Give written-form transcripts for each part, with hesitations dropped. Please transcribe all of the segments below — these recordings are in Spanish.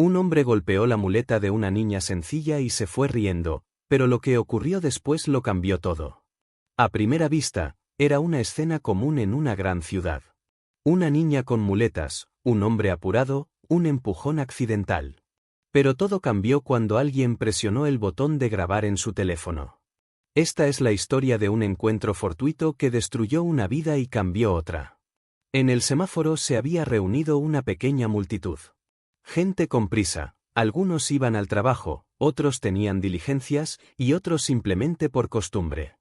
Un hombre golpeó la muleta de una niña sencilla y se fue riendo, pero lo que ocurrió después lo cambió todo. A primera vista, era una escena común en una gran ciudad. Una niña con muletas, un hombre apurado, un empujón accidental. Pero todo cambió cuando alguien presionó el botón de grabar en su teléfono. Esta es la historia de un encuentro fortuito que destruyó una vida y cambió otra. En el semáforo se había reunido una pequeña multitud. Gente con prisa, algunos iban al trabajo, otros tenían diligencias y otros simplemente por costumbre.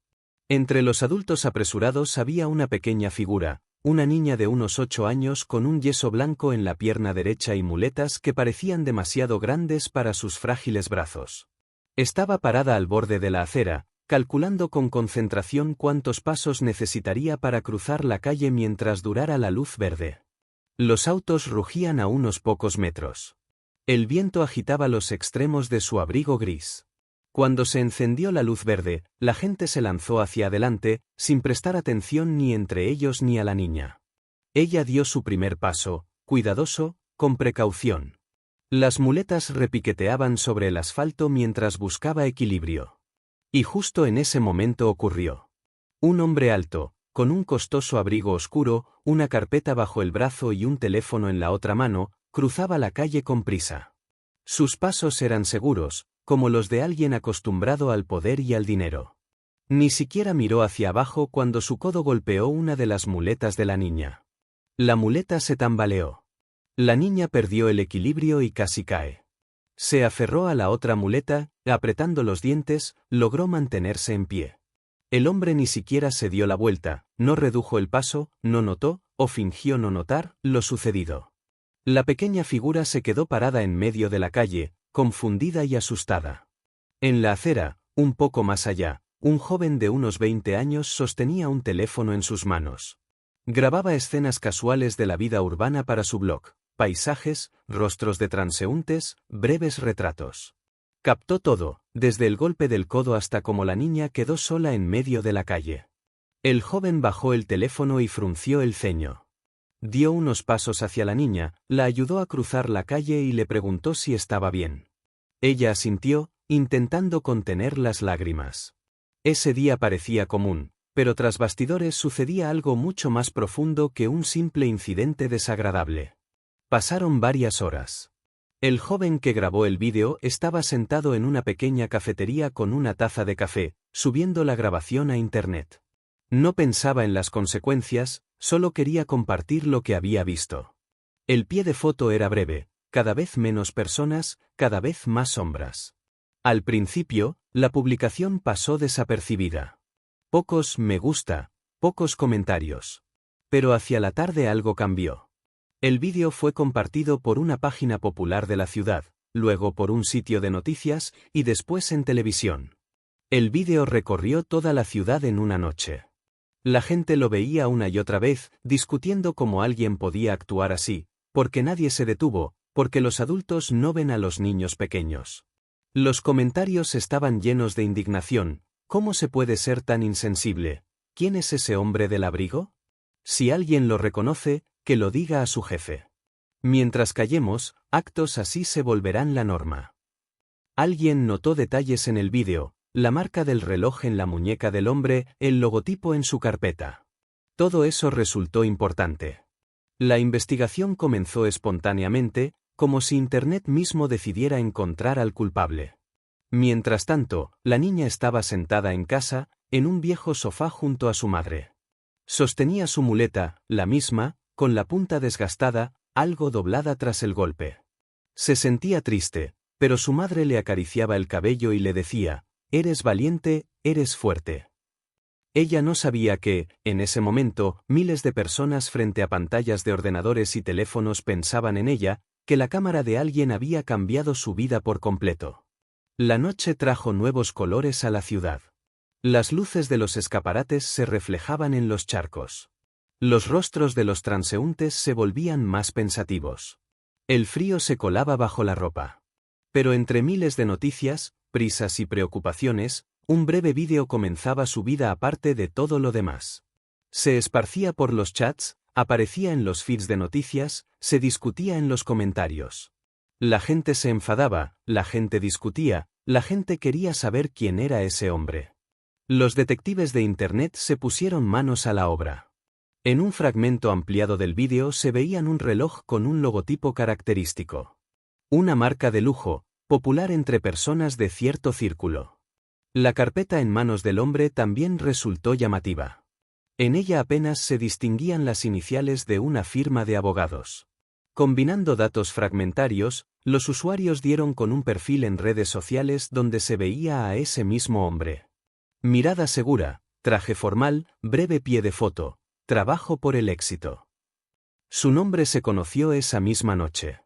Entre los adultos apresurados había una pequeña figura, una niña de unos 8 años con un yeso blanco en la pierna derecha y muletas que parecían demasiado grandes para sus frágiles brazos. Estaba parada al borde de la acera, calculando con concentración cuántos pasos necesitaría para cruzar la calle mientras durara la luz verde. Los autos rugían a unos pocos metros. El viento agitaba los extremos de su abrigo gris. Cuando se encendió la luz verde, la gente se lanzó hacia adelante, sin prestar atención ni entre ellos ni a la niña. Ella dio su primer paso, cuidadoso, con precaución. Las muletas repiqueteaban sobre el asfalto mientras buscaba equilibrio. Y justo en ese momento ocurrió. Un hombre alto, con un costoso abrigo oscuro, una carpeta bajo el brazo y un teléfono en la otra mano, cruzaba la calle con prisa. Sus pasos eran seguros, como los de alguien acostumbrado al poder y al dinero. Ni siquiera miró hacia abajo cuando su codo golpeó una de las muletas de la niña. La muleta se tambaleó. La niña perdió el equilibrio y casi cae. Se aferró a la otra muleta, apretando los dientes, logró mantenerse en pie. El hombre ni siquiera se dio la vuelta, no redujo el paso, no notó, o fingió no notar, lo sucedido. La pequeña figura se quedó parada en medio de la calle, confundida y asustada. En la acera, un poco más allá, un joven de unos 20 años sostenía un teléfono en sus manos. Grababa escenas casuales de la vida urbana para su blog, paisajes, rostros de transeúntes, breves retratos. Captó todo, desde el golpe del codo hasta cómo la niña quedó sola en medio de la calle. El joven bajó el teléfono y frunció el ceño. Dio unos pasos hacia la niña, la ayudó a cruzar la calle y le preguntó si estaba bien. Ella asintió, intentando contener las lágrimas. Ese día parecía común, pero tras bastidores sucedía algo mucho más profundo que un simple incidente desagradable. Pasaron varias horas. El joven que grabó el vídeo estaba sentado en una pequeña cafetería con una taza de café, subiendo la grabación a internet. No pensaba en las consecuencias, solo quería compartir lo que había visto. El pie de foto era breve, cada vez menos personas, cada vez más sombras. Al principio, la publicación pasó desapercibida. Pocos me gusta, pocos comentarios. Pero hacia la tarde algo cambió. El vídeo fue compartido por una página popular de la ciudad, luego por un sitio de noticias y después en televisión. El vídeo recorrió toda la ciudad en una noche. La gente lo veía una y otra vez, discutiendo cómo alguien podía actuar así, porque nadie se detuvo, porque los adultos no ven a los niños pequeños. Los comentarios estaban llenos de indignación. ¿Cómo se puede ser tan insensible? ¿Quién es ese hombre del abrigo? Si alguien lo reconoce, que lo diga a su jefe. Mientras callemos, actos así se volverán la norma. Alguien notó detalles en el vídeo, la marca del reloj en la muñeca del hombre, el logotipo en su carpeta. Todo eso resultó importante. La investigación comenzó espontáneamente, como si Internet mismo decidiera encontrar al culpable. Mientras tanto, la niña estaba sentada en casa, en un viejo sofá junto a su madre. Sostenía su muleta, la misma, con la punta desgastada, algo doblada tras el golpe. Se sentía triste, pero su madre le acariciaba el cabello y le decía, «Eres valiente, eres fuerte». Ella no sabía que, en ese momento, miles de personas frente a pantallas de ordenadores y teléfonos pensaban en ella, que la cámara de alguien había cambiado su vida por completo. La noche trajo nuevos colores a la ciudad. Las luces de los escaparates se reflejaban en los charcos. Los rostros de los transeúntes se volvían más pensativos. El frío se colaba bajo la ropa. Pero entre miles de noticias, prisas y preocupaciones, un breve vídeo comenzaba su vida aparte de todo lo demás. Se esparcía por los chats, aparecía en los feeds de noticias, se discutía en los comentarios. La gente se enfadaba, la gente discutía, la gente quería saber quién era ese hombre. Los detectives de Internet se pusieron manos a la obra. En un fragmento ampliado del vídeo se veían un reloj con un logotipo característico. Una marca de lujo, popular entre personas de cierto círculo. La carpeta en manos del hombre también resultó llamativa. En ella apenas se distinguían las iniciales de una firma de abogados. Combinando datos fragmentarios, los usuarios dieron con un perfil en redes sociales donde se veía a ese mismo hombre. Mirada segura, traje formal, breve pie de foto, trabajo por el éxito. Su nombre se conoció esa misma noche.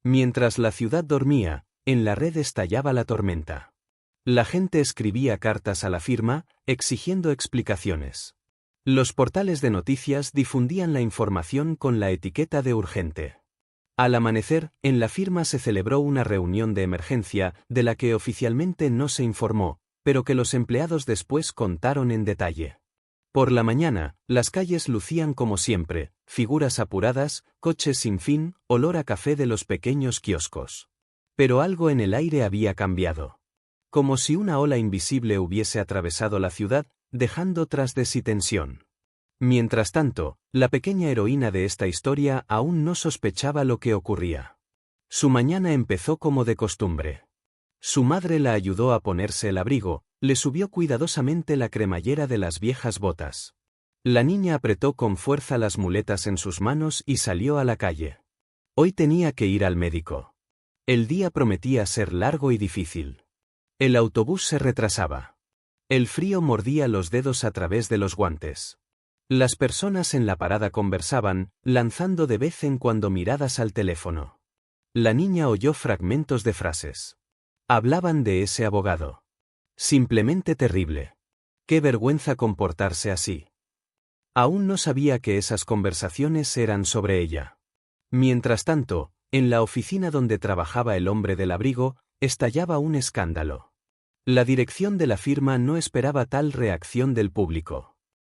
Mientras la ciudad dormía, en la red estallaba la tormenta. La gente escribía cartas a la firma, exigiendo explicaciones. Los portales de noticias difundían la información con la etiqueta de urgente. Al amanecer, en la firma se celebró una reunión de emergencia, de la que oficialmente no se informó, pero que los empleados después contaron en detalle. Por la mañana, las calles lucían como siempre, figuras apuradas, coches sin fin, olor a café de los pequeños kioscos. Pero algo en el aire había cambiado. Como si una ola invisible hubiese atravesado la ciudad, dejando tras de sí tensión. Mientras tanto, la pequeña heroína de esta historia aún no sospechaba lo que ocurría. Su mañana empezó como de costumbre. Su madre la ayudó a ponerse el abrigo, le subió cuidadosamente la cremallera de las viejas botas. La niña apretó con fuerza las muletas en sus manos y salió a la calle. Hoy tenía que ir al médico. El día prometía ser largo y difícil. El autobús se retrasaba. El frío mordía los dedos a través de los guantes. Las personas en la parada conversaban, lanzando de vez en cuando miradas al teléfono. La niña oyó fragmentos de frases. Hablaban de ese abogado. Simplemente terrible. Qué vergüenza comportarse así. Aún no sabía que esas conversaciones eran sobre ella. Mientras tanto, en la oficina donde trabajaba el hombre del abrigo, estallaba un escándalo. La dirección de la firma no esperaba tal reacción del público.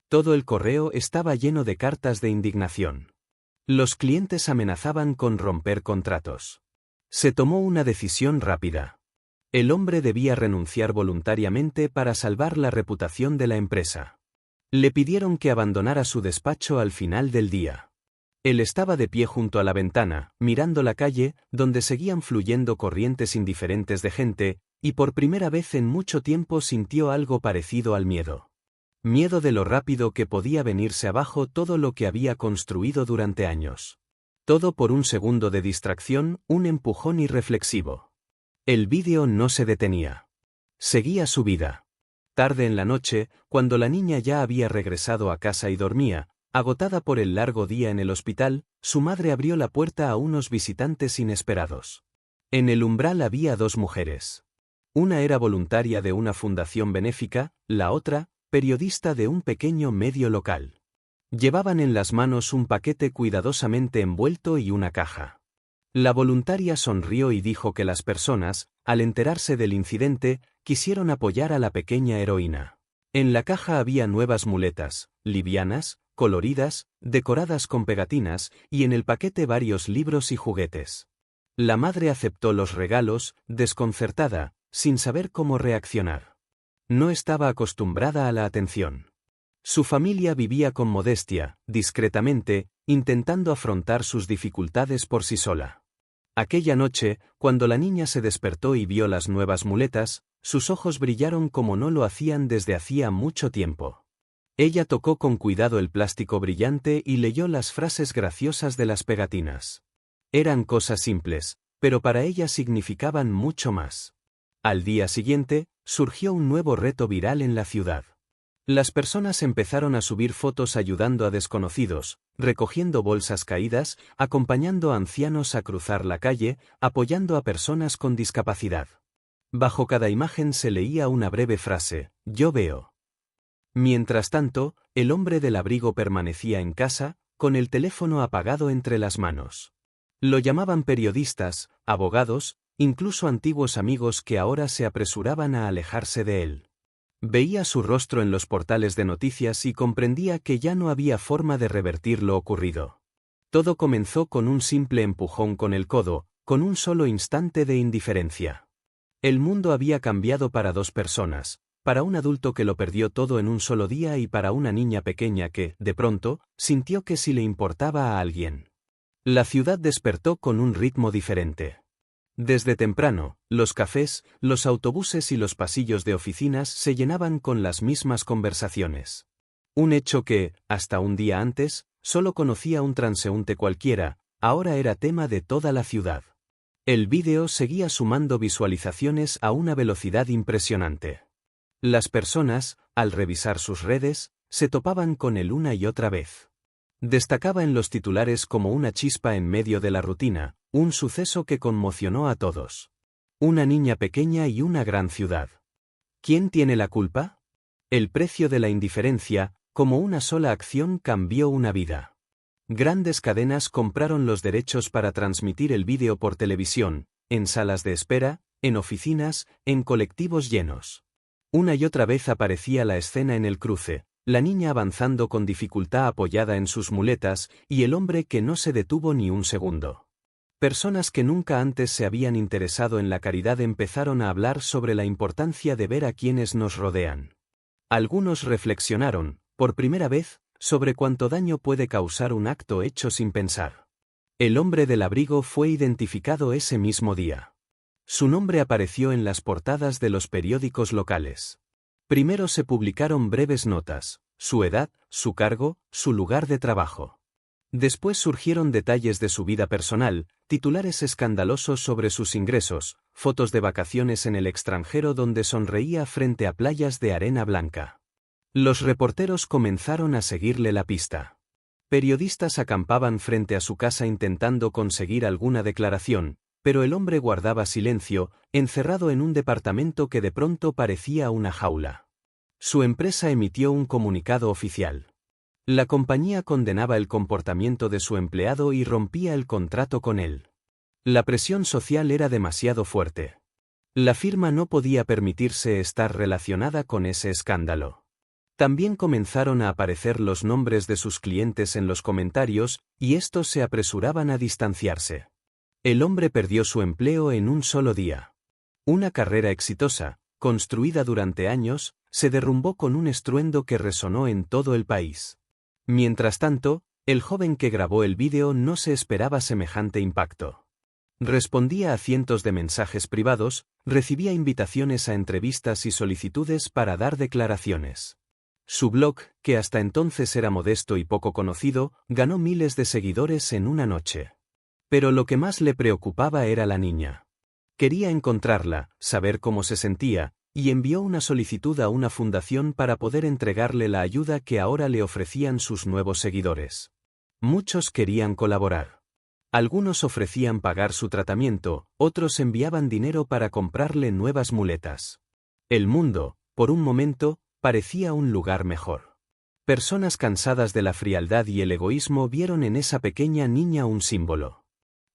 Todo el correo estaba lleno de cartas de indignación. Los clientes amenazaban con romper contratos. Se tomó una decisión rápida. El hombre debía renunciar voluntariamente para salvar la reputación de la empresa. Le pidieron que abandonara su despacho al final del día. Él estaba de pie junto a la ventana, mirando la calle, donde seguían fluyendo corrientes indiferentes de gente, y por primera vez en mucho tiempo sintió algo parecido al miedo. Miedo de lo rápido que podía venirse abajo todo lo que había construido durante años. Todo por un segundo de distracción, un empujón irreflexivo. El vídeo no se detenía. Seguía su vida. Tarde en la noche, cuando la niña ya había regresado a casa y dormía, agotada por el largo día en el hospital, su madre abrió la puerta a unos visitantes inesperados. En el umbral había dos mujeres. Una era voluntaria de una fundación benéfica, la otra, periodista de un pequeño medio local. Llevaban en las manos un paquete cuidadosamente envuelto y una caja. La voluntaria sonrió y dijo que las personas, al enterarse del incidente, quisieron apoyar a la pequeña heroína. En la caja había nuevas muletas, livianas, coloridas, decoradas con pegatinas, y en el paquete varios libros y juguetes. La madre aceptó los regalos, desconcertada, sin saber cómo reaccionar. No estaba acostumbrada a la atención. Su familia vivía con modestia, discretamente, intentando afrontar sus dificultades por sí sola. Aquella noche, cuando la niña se despertó y vio las nuevas muletas, sus ojos brillaron como no lo hacían desde hacía mucho tiempo. Ella tocó con cuidado el plástico brillante y leyó las frases graciosas de las pegatinas. Eran cosas simples, pero para ella significaban mucho más. Al día siguiente, surgió un nuevo reto viral en la ciudad. Las personas empezaron a subir fotos ayudando a desconocidos, recogiendo bolsas caídas, acompañando a ancianos a cruzar la calle, apoyando a personas con discapacidad. Bajo cada imagen se leía una breve frase: "Yo veo". Mientras tanto, el hombre del abrigo permanecía en casa, con el teléfono apagado entre las manos. Lo llamaban periodistas, abogados, incluso antiguos amigos que ahora se apresuraban a alejarse de él. Veía su rostro en los portales de noticias y comprendía que ya no había forma de revertir lo ocurrido. Todo comenzó con un simple empujón con el codo, con un solo instante de indiferencia. El mundo había cambiado para dos personas, para un adulto que lo perdió todo en un solo día y para una niña pequeña que, de pronto, sintió que sí le importaba a alguien. La ciudad despertó con un ritmo diferente. Desde temprano, los cafés, los autobuses y los pasillos de oficinas se llenaban con las mismas conversaciones. Un hecho que, hasta un día antes, solo conocía un transeúnte cualquiera, ahora era tema de toda la ciudad. El vídeo seguía sumando visualizaciones a una velocidad impresionante. Las personas, al revisar sus redes, se topaban con él una y otra vez. Destacaba en los titulares como una chispa en medio de la rutina, un suceso que conmocionó a todos. Una niña pequeña y una gran ciudad. ¿Quién tiene la culpa? El precio de la indiferencia, como una sola acción, cambió una vida. Grandes cadenas compraron los derechos para transmitir el vídeo por televisión, en salas de espera, en oficinas, en colectivos llenos. Una y otra vez aparecía la escena en el cruce, la niña avanzando con dificultad apoyada en sus muletas, y el hombre que no se detuvo ni un segundo. Personas que nunca antes se habían interesado en la caridad empezaron a hablar sobre la importancia de ver a quienes nos rodean. Algunos reflexionaron, por primera vez, sobre cuánto daño puede causar un acto hecho sin pensar. El hombre del abrigo fue identificado ese mismo día. Su nombre apareció en las portadas de los periódicos locales. Primero se publicaron breves notas, su edad, su cargo, su lugar de trabajo. Después surgieron detalles de su vida personal, titulares escandalosos sobre sus ingresos, fotos de vacaciones en el extranjero donde sonreía frente a playas de arena blanca. Los reporteros comenzaron a seguirle la pista. Periodistas acampaban frente a su casa intentando conseguir alguna declaración, pero el hombre guardaba silencio, encerrado en un departamento que de pronto parecía una jaula. Su empresa emitió un comunicado oficial. La compañía condenaba el comportamiento de su empleado y rompía el contrato con él. La presión social era demasiado fuerte. La firma no podía permitirse estar relacionada con ese escándalo. También comenzaron a aparecer los nombres de sus clientes en los comentarios, y estos se apresuraban a distanciarse. El hombre perdió su empleo en un solo día. Una carrera exitosa, construida durante años, se derrumbó con un estruendo que resonó en todo el país. Mientras tanto, el joven que grabó el vídeo no se esperaba semejante impacto. Respondía a cientos de mensajes privados, recibía invitaciones a entrevistas y solicitudes para dar declaraciones. Su blog, que hasta entonces era modesto y poco conocido, ganó miles de seguidores en una noche. Pero lo que más le preocupaba era la niña. Quería encontrarla, saber cómo se sentía, y envió una solicitud a una fundación para poder entregarle la ayuda que ahora le ofrecían sus nuevos seguidores. Muchos querían colaborar. Algunos ofrecían pagar su tratamiento, otros enviaban dinero para comprarle nuevas muletas. El mundo, por un momento, parecía un lugar mejor. Personas cansadas de la frialdad y el egoísmo vieron en esa pequeña niña un símbolo.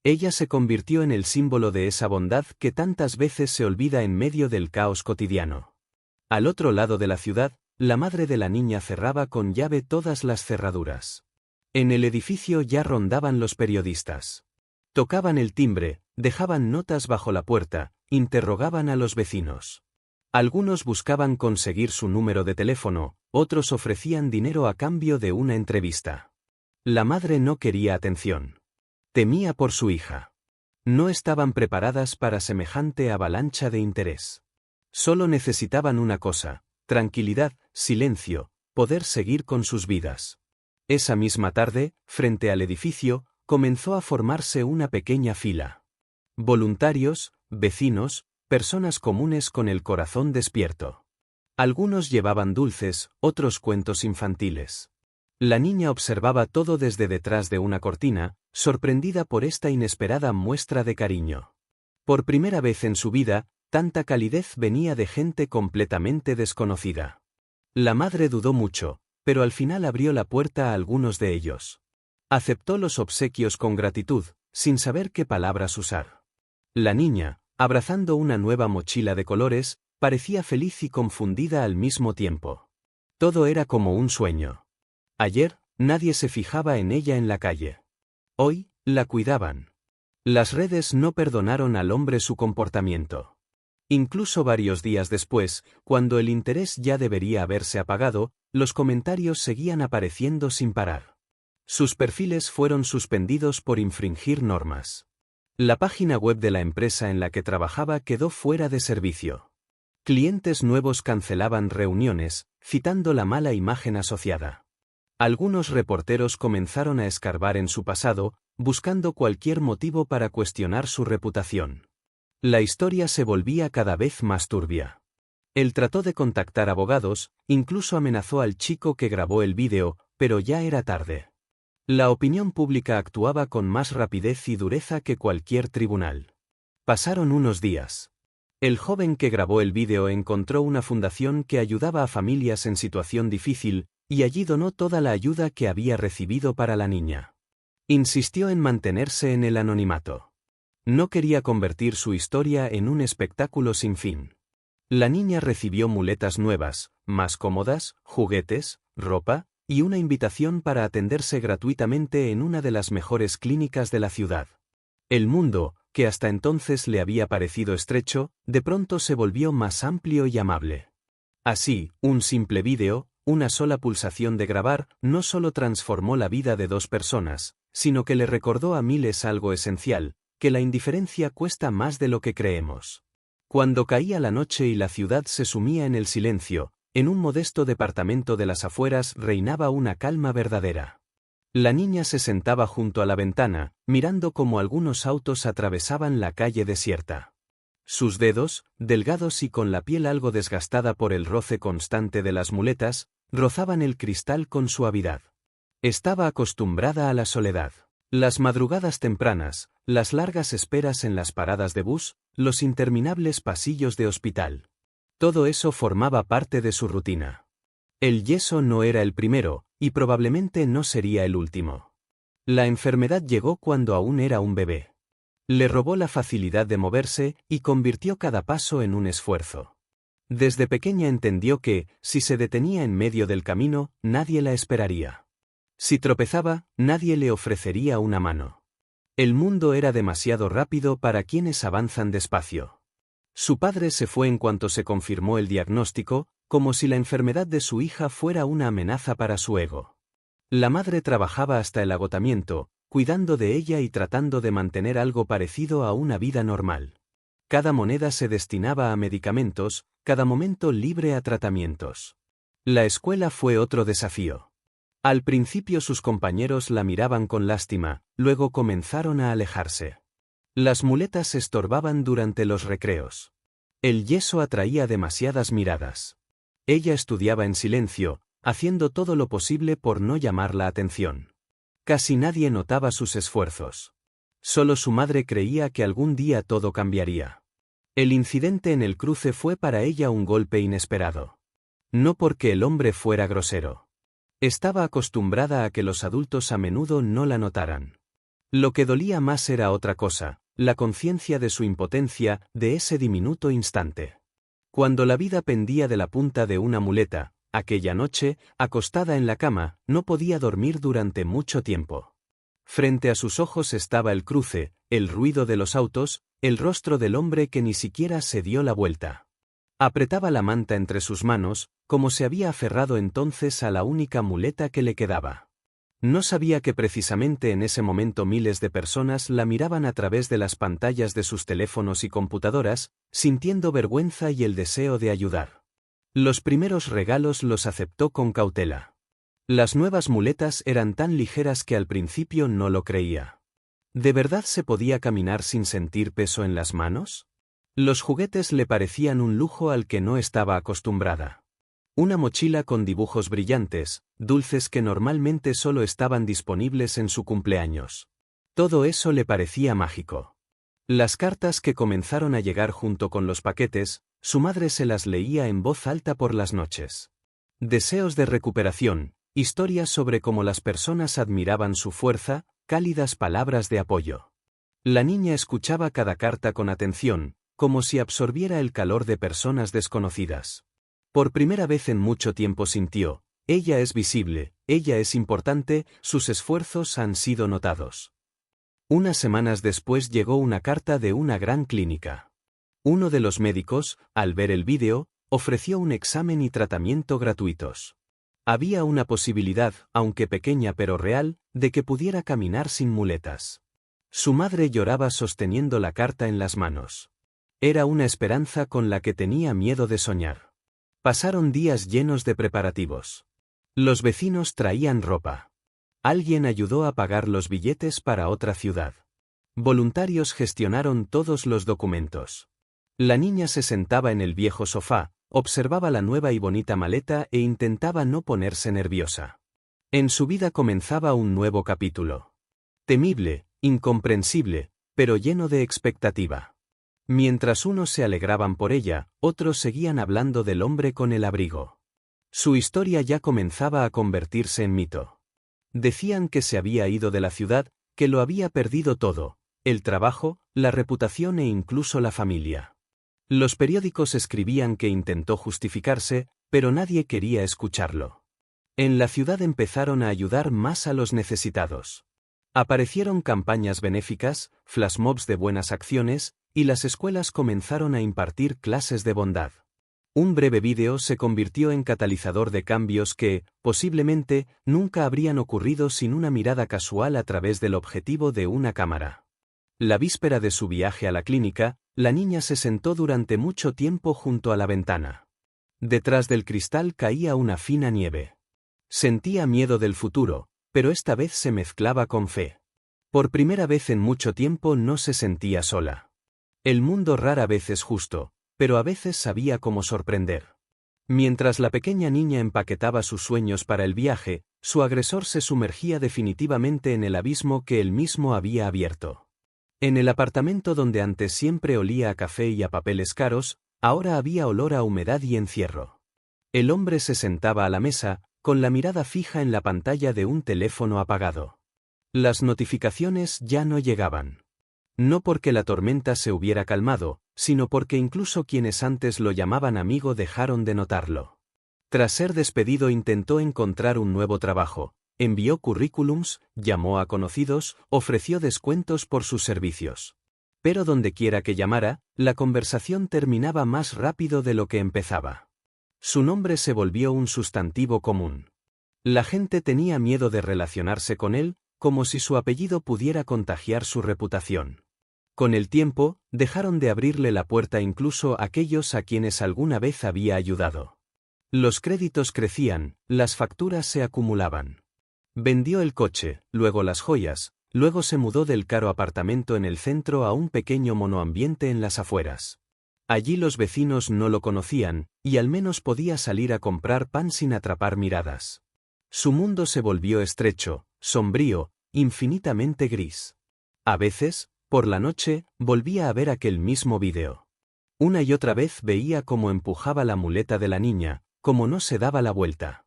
Ella se convirtió en el símbolo de esa bondad que tantas veces se olvida en medio del caos cotidiano. Al otro lado de la ciudad, la madre de la niña cerraba con llave todas las cerraduras. En el edificio ya rondaban los periodistas. Tocaban el timbre, dejaban notas bajo la puerta, interrogaban a los vecinos. Algunos buscaban conseguir su número de teléfono, otros ofrecían dinero a cambio de una entrevista. La madre no quería atención. Temía por su hija. No estaban preparadas para semejante avalancha de interés. Solo necesitaban una cosa: tranquilidad, silencio, poder seguir con sus vidas. Esa misma tarde, frente al edificio, comenzó a formarse una pequeña fila. Voluntarios, vecinos, personas comunes con el corazón despierto. Algunos llevaban dulces, otros cuentos infantiles. La niña observaba todo desde detrás de una cortina, sorprendida por esta inesperada muestra de cariño. Por primera vez en su vida, tanta calidez venía de gente completamente desconocida. La madre dudó mucho, pero al final abrió la puerta a algunos de ellos. Aceptó los obsequios con gratitud, sin saber qué palabras usar. La niña, abrazando una nueva mochila de colores, parecía feliz y confundida al mismo tiempo. Todo era como un sueño. Ayer, nadie se fijaba en ella en la calle. Hoy, la cuidaban. Las redes no perdonaron al hombre su comportamiento. Incluso varios días después, cuando el interés ya debería haberse apagado, los comentarios seguían apareciendo sin parar. Sus perfiles fueron suspendidos por infringir normas. La página web de la empresa en la que trabajaba quedó fuera de servicio. Clientes nuevos cancelaban reuniones, citando la mala imagen asociada. Algunos reporteros comenzaron a escarbar en su pasado, buscando cualquier motivo para cuestionar su reputación. La historia se volvía cada vez más turbia. Él trató de contactar abogados, incluso amenazó al chico que grabó el vídeo, pero ya era tarde. La opinión pública actuaba con más rapidez y dureza que cualquier tribunal. Pasaron unos días. El joven que grabó el vídeo encontró una fundación que ayudaba a familias en situación difícil, y allí donó toda la ayuda que había recibido para la niña. Insistió en mantenerse en el anonimato. No quería convertir su historia en un espectáculo sin fin. La niña recibió muletas nuevas, más cómodas, juguetes, ropa, y una invitación para atenderse gratuitamente en una de las mejores clínicas de la ciudad. El mundo, que hasta entonces le había parecido estrecho, de pronto se volvió más amplio y amable. Así, un simple vídeo, una sola pulsación de grabar, no solo transformó la vida de dos personas, sino que le recordó a miles algo esencial, que la indiferencia cuesta más de lo que creemos. Cuando caía la noche y la ciudad se sumía en el silencio, en un modesto departamento de las afueras reinaba una calma verdadera. La niña se sentaba junto a la ventana, mirando cómo algunos autos atravesaban la calle desierta. Sus dedos, delgados y con la piel algo desgastada por el roce constante de las muletas, rozaban el cristal con suavidad. Estaba acostumbrada a la soledad. Las madrugadas tempranas, las largas esperas en las paradas de bus, los interminables pasillos de hospital. Todo eso formaba parte de su rutina. El yeso no era el primero, y probablemente no sería el último. La enfermedad llegó cuando aún era un bebé. Le robó la facilidad de moverse y convirtió cada paso en un esfuerzo. Desde pequeña entendió que, si se detenía en medio del camino, nadie la esperaría. Si tropezaba, nadie le ofrecería una mano. El mundo era demasiado rápido para quienes avanzan despacio. Su padre se fue en cuanto se confirmó el diagnóstico, como si la enfermedad de su hija fuera una amenaza para su ego. La madre trabajaba hasta el agotamiento, cuidando de ella y tratando de mantener algo parecido a una vida normal. Cada moneda se destinaba a medicamentos, cada momento libre a tratamientos. La escuela fue otro desafío. Al principio sus compañeros la miraban con lástima, luego comenzaron a alejarse. Las muletas estorbaban durante los recreos. El yeso atraía demasiadas miradas. Ella estudiaba en silencio, haciendo todo lo posible por no llamar la atención. Casi nadie notaba sus esfuerzos. Solo su madre creía que algún día todo cambiaría. El incidente en el cruce fue para ella un golpe inesperado. No porque el hombre fuera grosero. Estaba acostumbrada a que los adultos a menudo no la notaran. Lo que dolía más era otra cosa, la conciencia de su impotencia, de ese diminuto instante. Cuando la vida pendía de la punta de una muleta, aquella noche, acostada en la cama, no podía dormir durante mucho tiempo. Frente a sus ojos estaba el cruce, el ruido de los autos, el rostro del hombre que ni siquiera se dio la vuelta. Apretaba la manta entre sus manos, como se había aferrado entonces a la única muleta que le quedaba. No sabía que precisamente en ese momento miles de personas la miraban a través de las pantallas de sus teléfonos y computadoras, sintiendo vergüenza y el deseo de ayudar. Los primeros regalos los aceptó con cautela. Las nuevas muletas eran tan ligeras que al principio no lo creía. ¿De verdad se podía caminar sin sentir peso en las manos? Los juguetes le parecían un lujo al que no estaba acostumbrada. Una mochila con dibujos brillantes, dulces que normalmente solo estaban disponibles en su cumpleaños. Todo eso le parecía mágico. Las cartas que comenzaron a llegar junto con los paquetes, su madre se las leía en voz alta por las noches. Deseos de recuperación, historias sobre cómo las personas admiraban su fuerza, cálidas palabras de apoyo. La niña escuchaba cada carta con atención, como si absorbiera el calor de personas desconocidas. Por primera vez en mucho tiempo sintió, ella es visible, ella es importante, sus esfuerzos han sido notados. Unas semanas después llegó una carta de una gran clínica. Uno de los médicos, al ver el vídeo, ofreció un examen y tratamiento gratuitos. Había una posibilidad, aunque pequeña pero real, de que pudiera caminar sin muletas. Su madre lloraba sosteniendo la carta en las manos. Era una esperanza con la que tenía miedo de soñar. Pasaron días llenos de preparativos. Los vecinos traían ropa. Alguien ayudó a pagar los billetes para otra ciudad. Voluntarios gestionaron todos los documentos. La niña se sentaba en el viejo sofá, observaba la nueva y bonita maleta e intentaba no ponerse nerviosa. En su vida comenzaba un nuevo capítulo. Temible, incomprensible, pero lleno de expectativa. Mientras unos se alegraban por ella, otros seguían hablando del hombre con el abrigo. Su historia ya comenzaba a convertirse en mito. Decían que se había ido de la ciudad, que lo había perdido todo, el trabajo, la reputación e incluso la familia. Los periódicos escribían que intentó justificarse, pero nadie quería escucharlo. En la ciudad empezaron a ayudar más a los necesitados. Aparecieron campañas benéficas, flashmobs de buenas acciones, y las escuelas comenzaron a impartir clases de bondad. Un breve vídeo se convirtió en catalizador de cambios que, posiblemente, nunca habrían ocurrido sin una mirada casual a través del objetivo de una cámara. La víspera de su viaje a la clínica, la niña se sentó durante mucho tiempo junto a la ventana. Detrás del cristal caía una fina nieve. Sentía miedo del futuro, pero esta vez se mezclaba con fe. Por primera vez en mucho tiempo no se sentía sola. El mundo rara vez es justo, pero a veces sabía cómo sorprender. Mientras la pequeña niña empaquetaba sus sueños para el viaje, su agresor se sumergía definitivamente en el abismo que él mismo había abierto. En el apartamento donde antes siempre olía a café y a papeles caros, ahora había olor a humedad y encierro. El hombre se sentaba a la mesa, con la mirada fija en la pantalla de un teléfono apagado. Las notificaciones ya no llegaban. No porque la tormenta se hubiera calmado, sino porque incluso quienes antes lo llamaban amigo dejaron de notarlo. Tras ser despedido intentó encontrar un nuevo trabajo, envió currículums, llamó a conocidos, ofreció descuentos por sus servicios. Pero dondequiera que llamara, la conversación terminaba más rápido de lo que empezaba. Su nombre se volvió un sustantivo común. La gente tenía miedo de relacionarse con él, como si su apellido pudiera contagiar su reputación. Con el tiempo, dejaron de abrirle la puerta incluso aquellos a quienes alguna vez había ayudado. Los créditos crecían, las facturas se acumulaban. Vendió el coche, luego las joyas, luego se mudó del caro apartamento en el centro a un pequeño monoambiente en las afueras. Allí los vecinos no lo conocían, y al menos podía salir a comprar pan sin atrapar miradas. Su mundo se volvió estrecho, sombrío, infinitamente gris. A veces, por la noche, volvía a ver aquel mismo vídeo. Una y otra vez veía cómo empujaba la muleta de la niña, cómo no se daba la vuelta.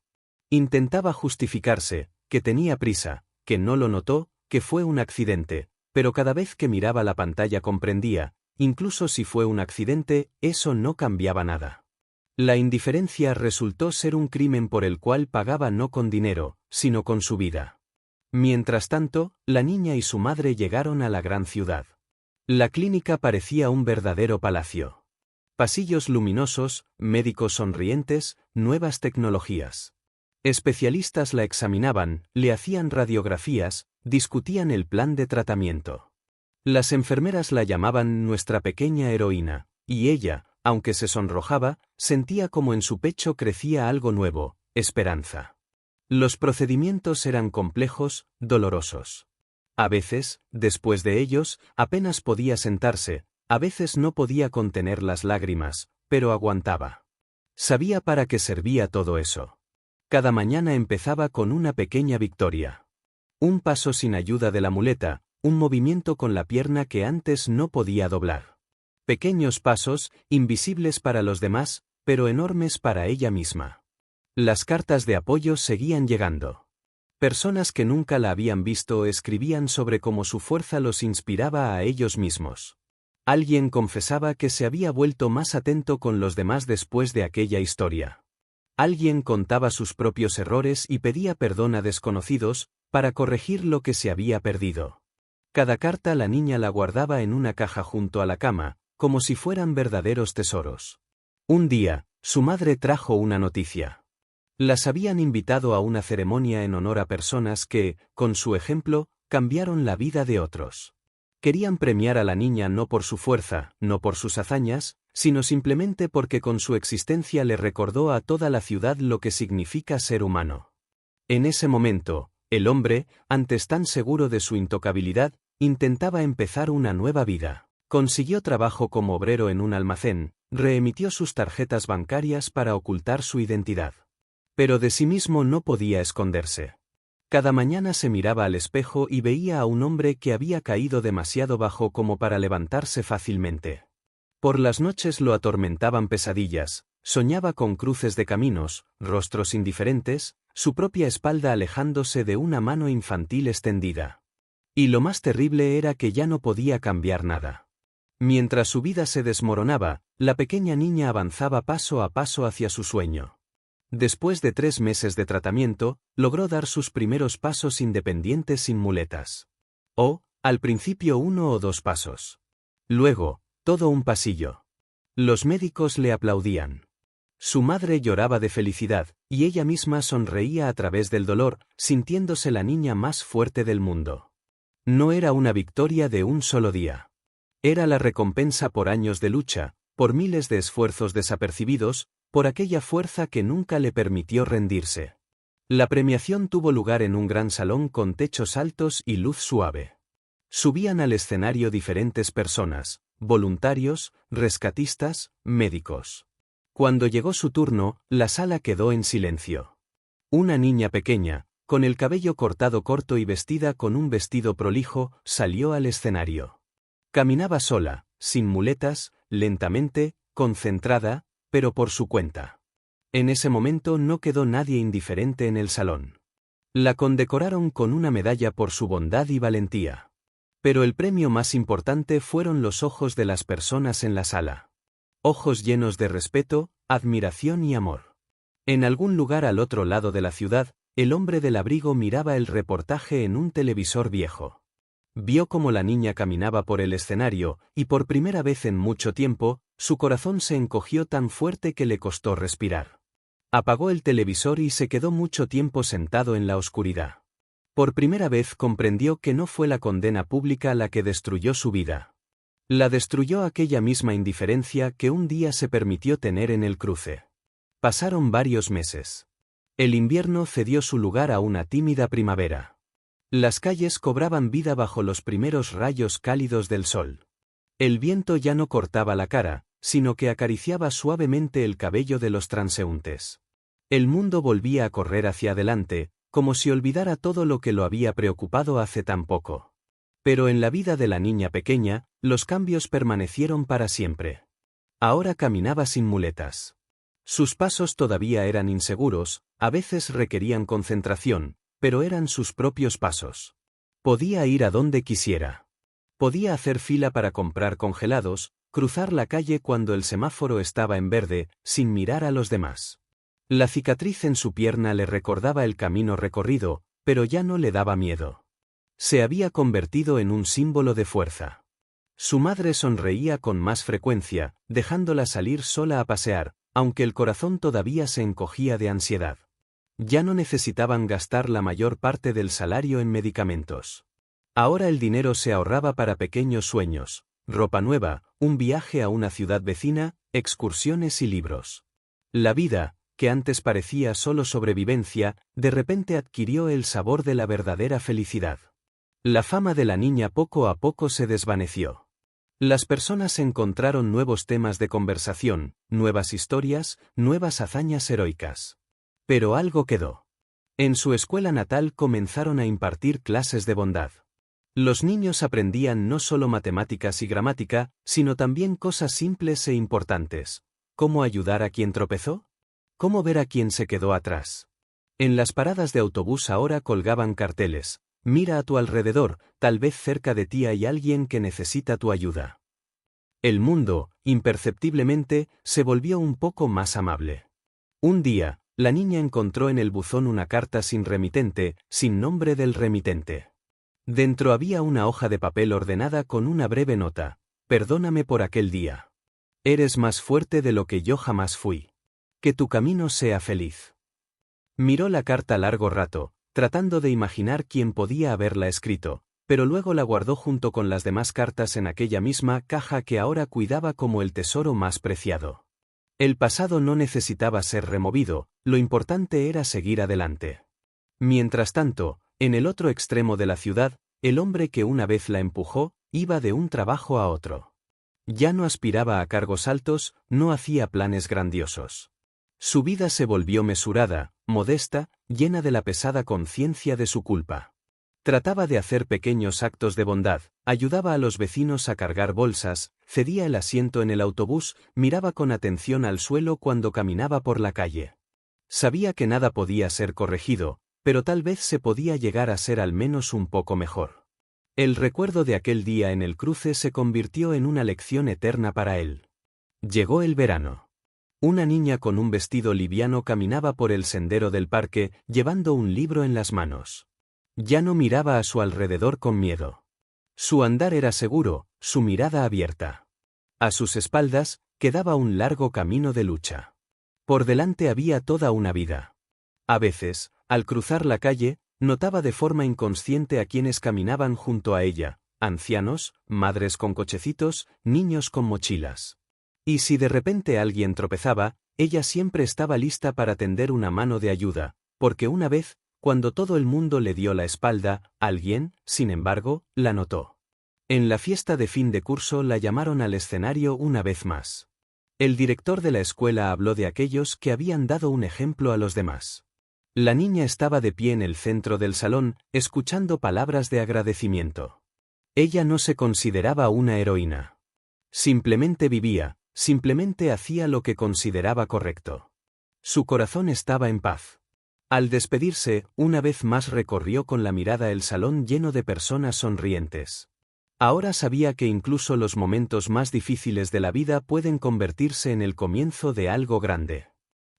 Intentaba justificarse, que tenía prisa, que no lo notó, que fue un accidente, pero cada vez que miraba la pantalla comprendía, incluso si fue un accidente, eso no cambiaba nada. La indiferencia resultó ser un crimen por el cual pagaba no con dinero, sino con su vida. Mientras tanto, la niña y su madre llegaron a la gran ciudad. La clínica parecía un verdadero palacio. Pasillos luminosos, médicos sonrientes, nuevas tecnologías. Especialistas la examinaban, le hacían radiografías, discutían el plan de tratamiento. Las enfermeras la llamaban nuestra pequeña heroína, y ella, aunque se sonrojaba, sentía como en su pecho crecía algo nuevo, esperanza. Los procedimientos eran complejos, dolorosos. A veces, después de ellos, apenas podía sentarse, a veces no podía contener las lágrimas, pero aguantaba. Sabía para qué servía todo eso. Cada mañana empezaba con una pequeña victoria. Un paso sin ayuda de la muleta, un movimiento con la pierna que antes no podía doblar. Pequeños pasos, invisibles para los demás, pero enormes para ella misma. Las cartas de apoyo seguían llegando. Personas que nunca la habían visto escribían sobre cómo su fuerza los inspiraba a ellos mismos. Alguien confesaba que se había vuelto más atento con los demás después de aquella historia. Alguien contaba sus propios errores y pedía perdón a desconocidos, para corregir lo que se había perdido. Cada carta la niña la guardaba en una caja junto a la cama, como si fueran verdaderos tesoros. Un día, su madre trajo una noticia. Las habían invitado a una ceremonia en honor a personas que, con su ejemplo, cambiaron la vida de otros. Querían premiar a la niña no por su fuerza, no por sus hazañas, sino simplemente porque con su existencia le recordó a toda la ciudad lo que significa ser humano. En ese momento, el hombre, antes tan seguro de su intocabilidad, intentaba empezar una nueva vida. Consiguió trabajo como obrero en un almacén, reemitió sus tarjetas bancarias para ocultar su identidad. Pero de sí mismo no podía esconderse. Cada mañana se miraba al espejo y veía a un hombre que había caído demasiado bajo como para levantarse fácilmente. Por las noches lo atormentaban pesadillas, soñaba con cruces de caminos, rostros indiferentes, su propia espalda alejándose de una mano infantil extendida. Y lo más terrible era que ya no podía cambiar nada. Mientras su vida se desmoronaba, la pequeña niña avanzaba paso a paso hacia su sueño. Después de 3 meses de tratamiento, logró dar sus primeros pasos independientes sin muletas. Al principio 1 o 2 pasos. Luego, todo un pasillo. Los médicos le aplaudían. Su madre lloraba de felicidad, y ella misma sonreía a través del dolor, sintiéndose la niña más fuerte del mundo. No era una victoria de un solo día. Era la recompensa por años de lucha, por miles de esfuerzos desapercibidos, por aquella fuerza que nunca le permitió rendirse. La premiación tuvo lugar en un gran salón con techos altos y luz suave. Subían al escenario diferentes personas, voluntarios, rescatistas, médicos. Cuando llegó su turno, la sala quedó en silencio. Una niña pequeña, con el cabello cortado corto y vestida con un vestido prolijo, salió al escenario. Caminaba sola, sin muletas, lentamente, concentrada, pero por su cuenta. En ese momento no quedó nadie indiferente en el salón. La condecoraron con una medalla por su bondad y valentía. Pero el premio más importante fueron los ojos de las personas en la sala. Ojos llenos de respeto, admiración y amor. En algún lugar al otro lado de la ciudad, el hombre del abrigo miraba el reportaje en un televisor viejo. Vio cómo la niña caminaba por el escenario, y por primera vez en mucho tiempo, su corazón se encogió tan fuerte que le costó respirar. Apagó el televisor y se quedó mucho tiempo sentado en la oscuridad. Por primera vez comprendió que no fue la condena pública la que destruyó su vida. La destruyó aquella misma indiferencia que un día se permitió tener en el cruce. Pasaron varios meses. El invierno cedió su lugar a una tímida primavera. Las calles cobraban vida bajo los primeros rayos cálidos del sol. El viento ya no cortaba la cara, sino que acariciaba suavemente el cabello de los transeúntes. El mundo volvía a correr hacia adelante, como si olvidara todo lo que lo había preocupado hace tan poco. Pero en la vida de la niña pequeña, los cambios permanecieron para siempre. Ahora caminaba sin muletas. Sus pasos todavía eran inseguros, a veces requerían concentración, pero eran sus propios pasos. Podía ir a donde quisiera. Podía hacer fila para comprar congelados, cruzar la calle cuando el semáforo estaba en verde, sin mirar a los demás. La cicatriz en su pierna le recordaba el camino recorrido, pero ya no le daba miedo. Se había convertido en un símbolo de fuerza. Su madre sonreía con más frecuencia, dejándola salir sola a pasear, aunque el corazón todavía se encogía de ansiedad. Ya no necesitaban gastar la mayor parte del salario en medicamentos. Ahora el dinero se ahorraba para pequeños sueños, ropa nueva, un viaje a una ciudad vecina, excursiones y libros. La vida, que antes parecía solo sobrevivencia, de repente adquirió el sabor de la verdadera felicidad. La fama de la niña poco a poco se desvaneció. Las personas encontraron nuevos temas de conversación, nuevas historias, nuevas hazañas heroicas. Pero algo quedó. En su escuela natal comenzaron a impartir clases de bondad. Los niños aprendían no solo matemáticas y gramática, sino también cosas simples e importantes. ¿Cómo ayudar a quien tropezó? ¿Cómo ver a quien se quedó atrás? En las paradas de autobús ahora colgaban carteles. Mira a tu alrededor, tal vez cerca de ti hay alguien que necesita tu ayuda. El mundo, imperceptiblemente, se volvió un poco más amable. Un día, la niña encontró en el buzón una carta sin remitente, sin nombre del remitente. Dentro había una hoja de papel ordenada con una breve nota: perdóname por aquel día. Eres más fuerte de lo que yo jamás fui. Que tu camino sea feliz. Miró la carta largo rato, tratando de imaginar quién podía haberla escrito, pero luego la guardó junto con las demás cartas en aquella misma caja que ahora cuidaba como el tesoro más preciado. El pasado no necesitaba ser removido, lo importante era seguir adelante. Mientras tanto, en el otro extremo de la ciudad, el hombre que una vez la empujó, iba de un trabajo a otro. Ya no aspiraba a cargos altos, no hacía planes grandiosos. Su vida se volvió mesurada, modesta, llena de la pesada conciencia de su culpa. Trataba de hacer pequeños actos de bondad, ayudaba a los vecinos a cargar bolsas, cedía el asiento en el autobús, miraba con atención al suelo cuando caminaba por la calle. Sabía que nada podía ser corregido, pero tal vez se podía llegar a ser al menos un poco mejor. El recuerdo de aquel día en el cruce se convirtió en una lección eterna para él. Llegó el verano. Una niña con un vestido liviano caminaba por el sendero del parque, llevando un libro en las manos. Ya no miraba a su alrededor con miedo. Su andar era seguro, su mirada abierta. A sus espaldas, quedaba un largo camino de lucha. Por delante había toda una vida. A veces, al cruzar la calle, notaba de forma inconsciente a quienes caminaban junto a ella: ancianos, madres con cochecitos, niños con mochilas. Y si de repente alguien tropezaba, ella siempre estaba lista para tender una mano de ayuda, porque una vez, cuando todo el mundo le dio la espalda, alguien, sin embargo, la notó. En la fiesta de fin de curso la llamaron al escenario una vez más. El director de la escuela habló de aquellos que habían dado un ejemplo a los demás. La niña estaba de pie en el centro del salón, escuchando palabras de agradecimiento. Ella no se consideraba una heroína. Simplemente vivía, simplemente hacía lo que consideraba correcto. Su corazón estaba en paz. Al despedirse, una vez más recorrió con la mirada el salón lleno de personas sonrientes. Ahora sabía que incluso los momentos más difíciles de la vida pueden convertirse en el comienzo de algo grande.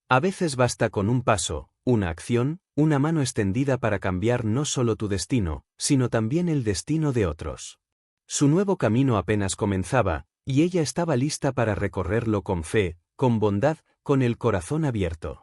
A veces basta con un paso, una acción, una mano extendida para cambiar no solo tu destino, sino también el destino de otros. Su nuevo camino apenas comenzaba, y ella estaba lista para recorrerlo con fe, con bondad, con el corazón abierto.